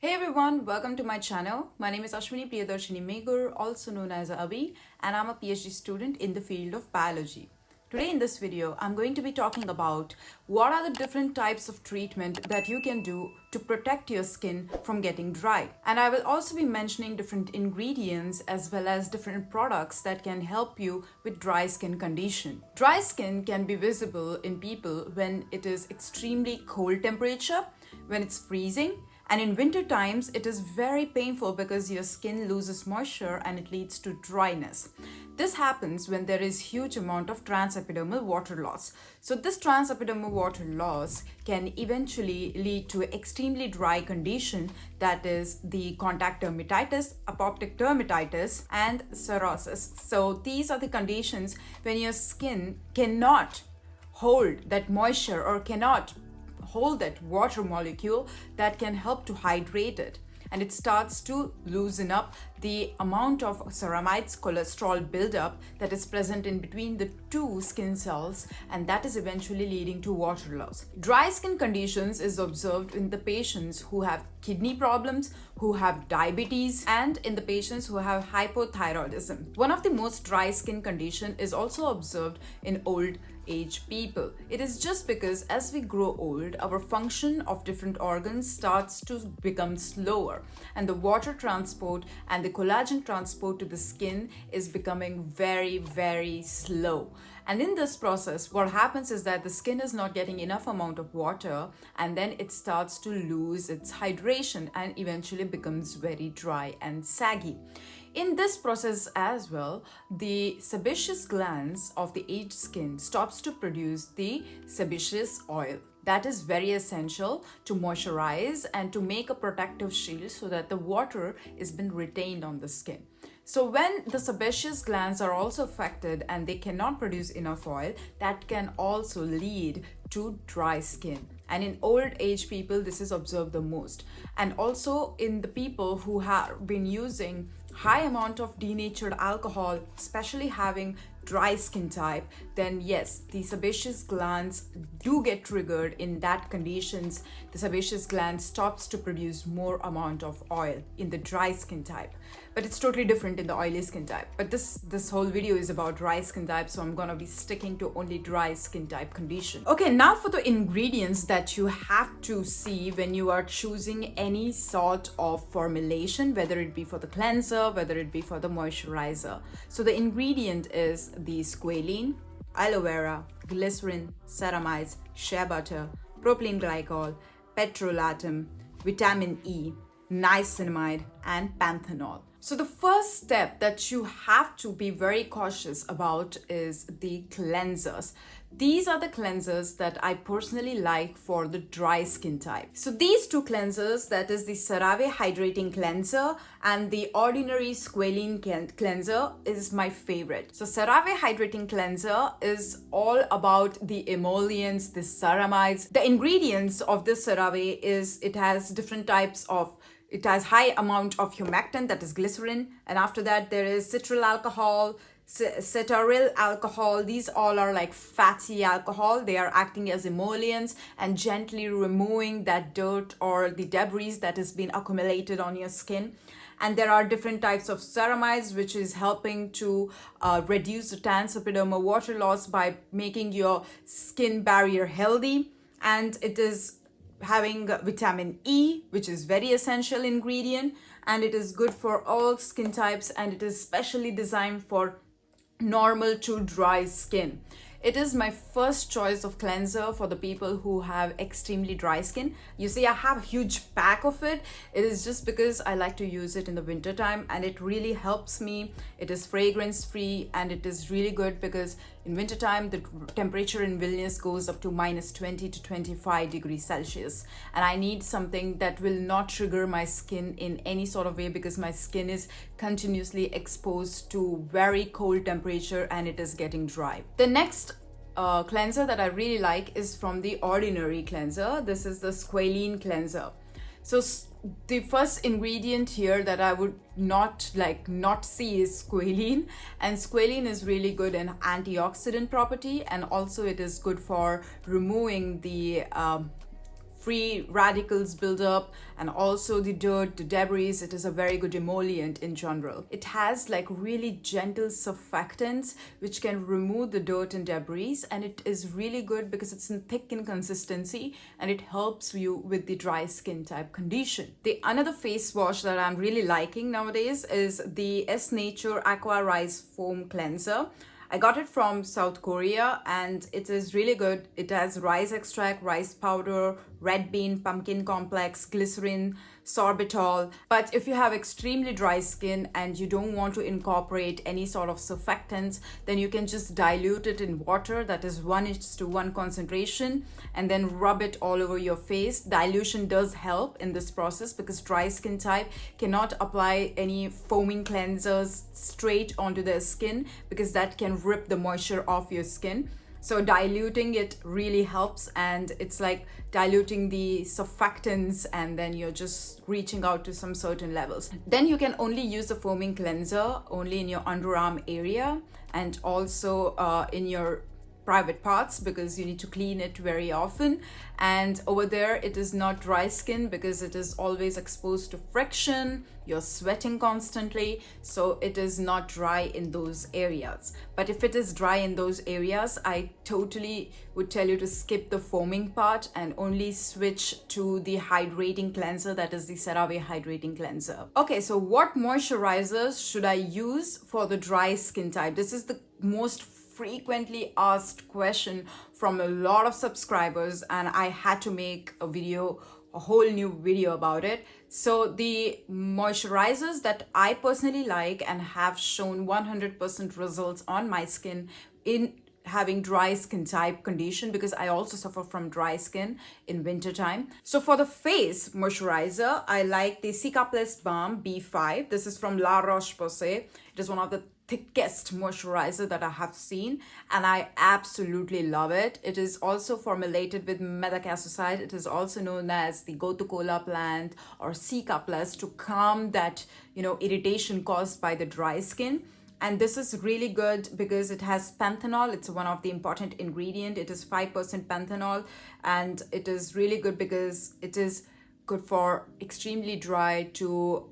Hey everyone, welcome to my channel. My name is Ashwini Priyadarshini Meghur, also known as Avi, and I'm a PhD student in the field of biology. Today in this video, I'm going to be talking about what are the different types of treatment that you can do to protect your skin from getting dry. And I will also be mentioning different ingredients as well as different products that can help you with dry skin condition. Dry skin can be visible in people when it is extremely cold temperature, when it's freezing, and in winter times, it is very painful because your skin loses moisture and it leads to dryness. This happens when there is huge amount of transepidermal water loss. So this transepidermal water loss can eventually lead to extremely dry condition, that is the contact dermatitis, apoptic dermatitis, and cirrhosis. So these are the conditions when your skin cannot hold that moisture or cannot hold that water molecule that can help to hydrate it, and it starts to loosen up the amount of ceramides cholesterol buildup that is present in between the two skin cells, and that is eventually leading to water loss. Dry skin conditions is observed in the patients who have kidney problems, who have diabetes, and in the patients who have hypothyroidism. One of the most dry skin condition is also observed in old age people. It is just because as we grow old, our function of different organs starts to become slower, and the water transport and the collagen transport to the skin is becoming very slow. And in this process, what happens is that the skin is not getting enough amount of water, and then it starts to lose its hydration and eventually becomes very dry and saggy. In this process as well, the sebaceous glands of the aged skin stops to produce the sebaceous oil. That is very essential to moisturize and to make a protective shield so that the water is been retained on the skin. So when the sebaceous glands are also affected and they cannot produce enough oil, that can also lead to dry skin. And in old age people, this is observed the most. And also in the people who have been using high amount of denatured alcohol, especially having dry skin type, then yes, the sebaceous glands do get triggered. In that conditions, the sebaceous gland stops to produce more amount of oil in the dry skin type. But it's totally different in the oily skin type. But this whole video is about dry skin type, so I'm gonna be sticking to only dry skin type condition. Okay, now for the ingredients that you have to see when you are choosing any sort of formulation, whether it be for the cleanser, whether it be for the moisturizer. So the ingredient is the squalene, aloe vera, glycerin, ceramides, shea butter, propylene glycol, petrolatum, vitamin E, niacinamide, and panthenol. So the first step that you have to be very cautious about is the cleansers. These are the cleansers that I personally like for the dry skin type. So these two cleansers, that is the Cerave hydrating cleanser and the ordinary squalene cleanser, is my favorite. So Cerave hydrating cleanser is all about the emollients, the ceramides. The ingredients of this Cerave is it has different types of It has high amount of humectant, that is glycerin, and after that there is citral alcohol, cetyl alcohol. These all are like fatty alcohol. They are acting as emollients and gently removing that dirt or the debris that has been accumulated on your skin. And there are different types of ceramides, which is helping to reduce the transepidermal water loss by making your skin barrier healthy. And it is having vitamin E, which is very essential ingredient, and it is good for all skin types, and it is specially designed for normal to dry skin. It is my first choice of cleanser for the people who have extremely dry skin. You see, I have a huge pack of it. It is just because I like to use it in the winter time, and it really helps me. It is fragrance free, and it is really good because in winter time the temperature in Vilnius goes up to -20 to 25 degrees Celsius, and I need something that will not trigger my skin in any sort of way because my skin is continuously exposed to very cold temperature and it is getting dry. The next cleanser that I really like is from the ordinary cleanser. This is the squalene cleanser. So the first ingredient here that I would not see is squalene, and squalene is really good in antioxidant property, and also it is good for removing the free radicals build up, and also the dirt, the debris. It is a very good emollient in general. It has like really gentle surfactants which can remove the dirt and debris, and it is really good because it's thick in consistency and it helps you with the dry skin type condition. The another face wash that I'm really liking nowadays is the S Nature Aqua Rice Foam Cleanser. I got it from South Korea and it is really good. It has rice extract, rice powder, red bean, pumpkin complex, glycerin, sorbitol. But if you have extremely dry skin and you don't want to incorporate any sort of surfactants, then you can just dilute it in water, that is 1:1 concentration, and then rub it all over your face. Dilution does help in this process because dry skin type cannot apply any foaming cleansers straight onto their skin because that can rip the moisture off your skin. So diluting it really helps, and it's like diluting the surfactants and then you're just reaching out to some certain levels. Then you can only use the foaming cleanser only in your underarm area and also in your private parts because you need to clean it very often. And over there it is not dry skin because it is always exposed to friction, you're sweating constantly, so it is not dry in those areas. But if it is dry in those areas, I totally would tell you to skip the foaming part and only switch to the hydrating cleanser, that is the Cerave hydrating cleanser. Okay, so what moisturizers should I use for the dry skin type? This is the most frequently asked question from a lot of subscribers, and I had to make a whole new video about it. So the moisturizers that I personally like and have shown 100% results on my skin in having dry skin type condition, because I also suffer from dry skin in winter time. So for the face moisturizer, I like the Cicaplast Balm B5. This is from La Roche-Posay. It is one of the thickest moisturizer that I have seen, and I absolutely love it. It is also formulated with methocassoside. It is also known as the Gotu-kola plant or Cicaplast to calm that, irritation caused by the dry skin. And this is really good because it has panthenol. It's one of the important ingredient. It is 5% panthenol, and it is really good because it is good for extremely dry to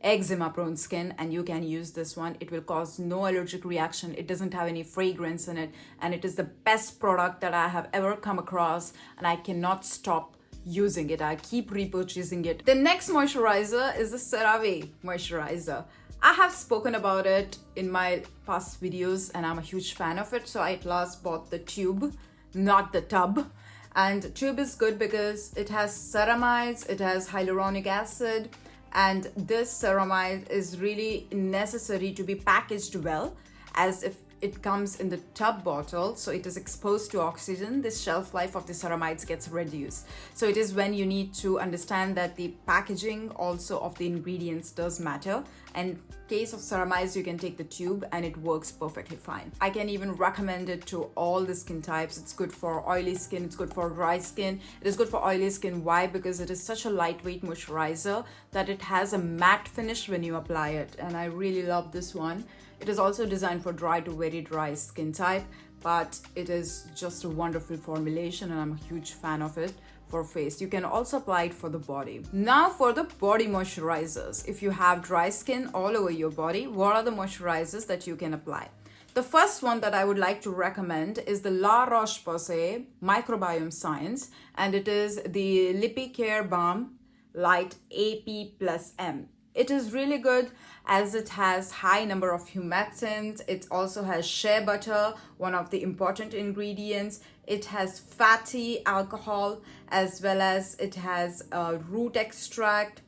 eczema prone skin, and you can use this one. It will cause no allergic reaction. It doesn't have any fragrance in it, and it is the best product that I have ever come across, and I cannot stop using it. I keep repurchasing it. The next moisturizer is the Cerave moisturizer. I have spoken about it in my past videos and I'm a huge fan of it, so I at last bought the tube, not the tub. And tube is good because it has ceramides, it has hyaluronic acid, and this ceramide is really necessary to be packaged well, as if it comes in the tub bottle, so it is exposed to oxygen. This shelf life of the ceramides gets reduced. So it is when you need to understand that the packaging also of the ingredients does matter. And case of ceramides, you can take the tube and it works perfectly fine. I can even recommend it to all the skin types. It's good for oily skin, it's good for dry skin. It is good for oily skin. Why? Because it is such a lightweight moisturizer that it has a matte finish when you apply it, and I really love this one. It is also designed for dry to very dry skin type, but it is just a wonderful formulation and I'm a huge fan of it for face. You can also apply it for the body. Now for the body moisturizers. If you have dry skin all over your body, what are the moisturizers that you can apply? The first one that I would like to recommend is the La Roche-Posay Microbiome Science, and it is the LIPIKAR Balm Light AP+M. It is really good as it has high number of humectants. It also has shea butter, one of the important ingredients. It has fatty alcohol, as well as it has root extract,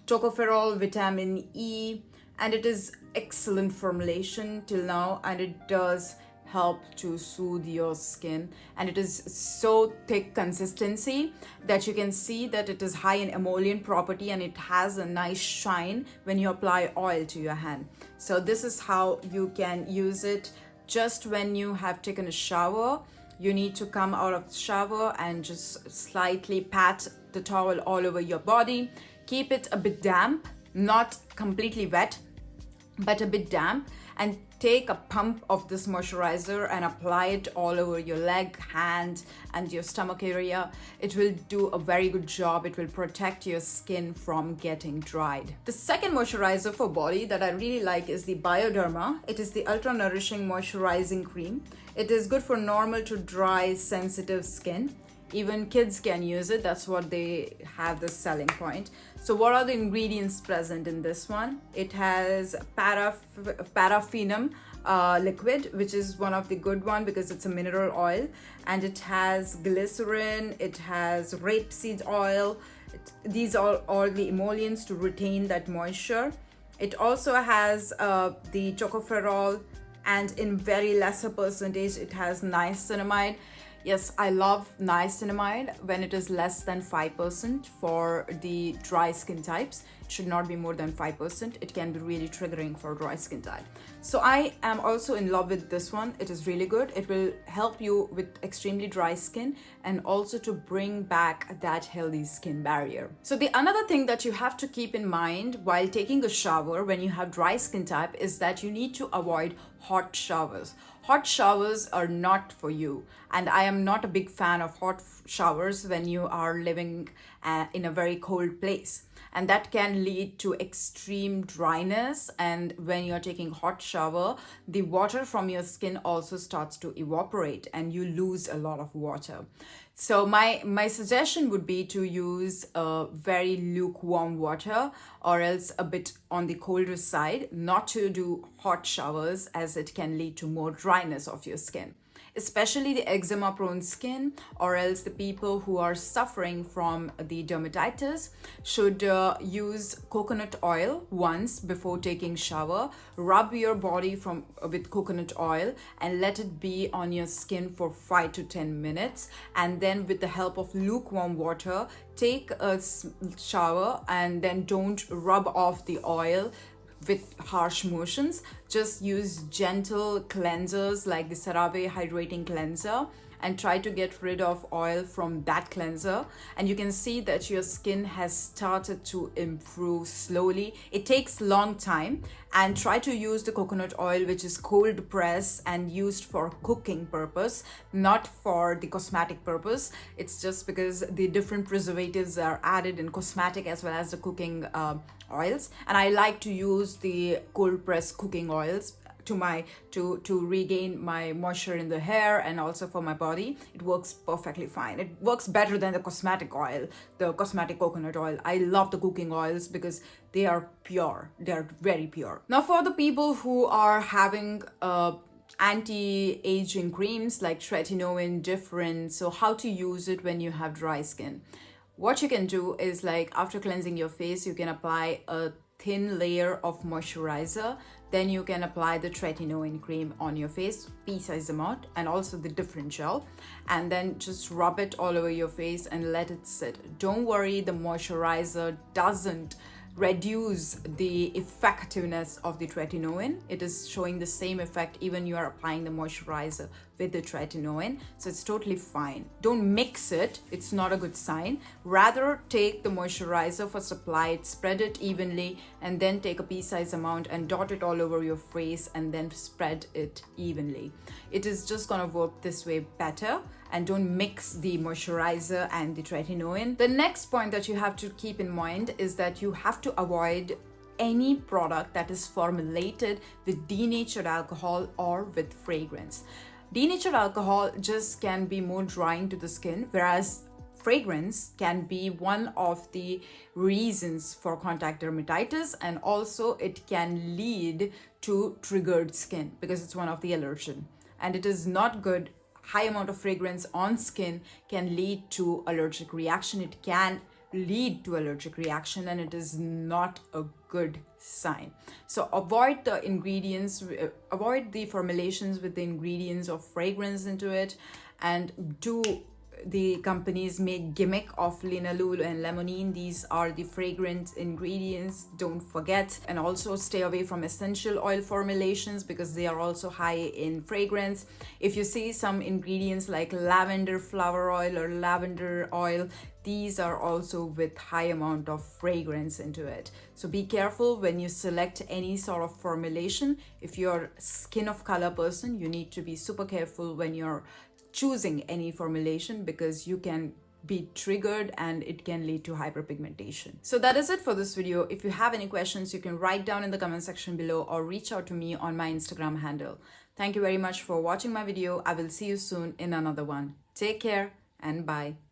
tocopherol, vitamin E, and it is excellent formulation till now, and it does help to soothe your skin, and it is so thick consistency that you can see that it is high in emollient property, and it has a nice shine when you apply oil to your hand. So this is how you can use it. Just when you have taken a shower, you need to come out of the shower and just slightly pat the towel all over your body. Keep it a bit damp, not completely wet, but a bit damp, and take a pump of this moisturizer and apply it all over your leg, hand, and your stomach area. It will do a very good job. It will protect your skin from getting dried. The second moisturizer for body that I really like is the Bioderma. It is the Ultra Nourishing Moisturizing Cream. It is good for normal to dry, sensitive skin. Even kids can use it. That's what they have the selling point. So what are the ingredients present in this one? It has paraffinum liquid, which is one of the good one because it's a mineral oil, and it has glycerin, it has rapeseed oil. These are all the emollients to retain that moisture. It also has the tocopherol, and in very lesser percentage it has niacinamide. Yes, I love niacinamide when it is less than 5% for the dry skin types. It should not be more than 5%. It can be really triggering for dry skin type. So I am also in love with this one. It is really good. It will help you with extremely dry skin and also to bring back that healthy skin barrier. So the another thing that you have to keep in mind while taking a shower when you have dry skin type is that you need to avoid hot showers. Hot showers are not for you, and I am not a big fan of hot showers when you are living in a very cold place, and that can lead to extreme dryness. And when you're taking hot shower, the water from your skin also starts to evaporate and you lose a lot of water. So my suggestion would be to use very lukewarm water, or else a bit on the colder side, not to do hot showers as it can lead to more dryness of your skin. Especially the eczema prone skin, or else the people who are suffering from the dermatitis should use coconut oil once before taking shower. Rub your body with coconut oil and let it be on your skin for 5 to 10 minutes, and then with the help of lukewarm water take a shower, and then don't rub off the oil with harsh motions. Just use gentle cleansers like the Cerave hydrating cleanser and try to get rid of oil from that cleanser, and you can see that your skin has started to improve slowly. It takes long time, and try to use the coconut oil which is cold pressed and used for cooking purpose, not for the cosmetic purpose. It's just because the different preservatives are added in cosmetic as well as the cooking oils, and I like to use the cold pressed cooking oils to regain my moisture in the hair and also for my body. It works perfectly fine. It works better than the cosmetic oil, the cosmetic coconut oil. I love the cooking oils because they are pure. They are very pure. Now for the people who are having anti-aging creams like tretinoin, different, so how to use it when you have dry skin. What you can do is, like, after cleansing your face, you can apply a thin layer of moisturizer. Then you can apply the tretinoin cream on your face, pea-sized amount, and also the different gel, and then just rub it all over your face and let it sit. Don't worry, the moisturizer doesn't reduce the effectiveness of the tretinoin. It is showing the same effect even you are applying the moisturizer with the tretinoin, so it's totally fine. Don't mix it, it's not a good sign. Rather take the moisturizer, first apply it, spread it evenly, and then take a pea-sized amount and dot it all over your face and then spread it evenly. It is just gonna work this way better, and don't mix the moisturizer and the tretinoin. The next point that you have to keep in mind is that you have to avoid any product that is formulated with denatured alcohol or with fragrance. Denatured alcohol just can be more drying to the skin, whereas fragrance can be one of the reasons for contact dermatitis, and also it can lead to triggered skin because it's one of the allergen, and it is not good. High amount of fragrance on skin can lead to allergic reaction. It can lead to allergic reaction, and it is not a good sign. So avoid the ingredients, avoid the formulations with the ingredients of fragrance into it, and do the companies make gimmick of linalool and limonene. These are the fragrant ingredients, don't forget. And also stay away from essential oil formulations because they are also high in fragrance. If you see some ingredients like lavender flower oil or lavender oil, these are also with high amount of fragrance into it. So be careful when you select any sort of formulation. If you're skin of color person, you need to be super careful when you're choosing any formulation, because you can be triggered and it can lead to hyperpigmentation. So that is it for this video. If you have any questions, you can write down in the comment section below or reach out to me on my Instagram handle. Thank you very much for watching my video. I will see you soon in another one. Take care and bye.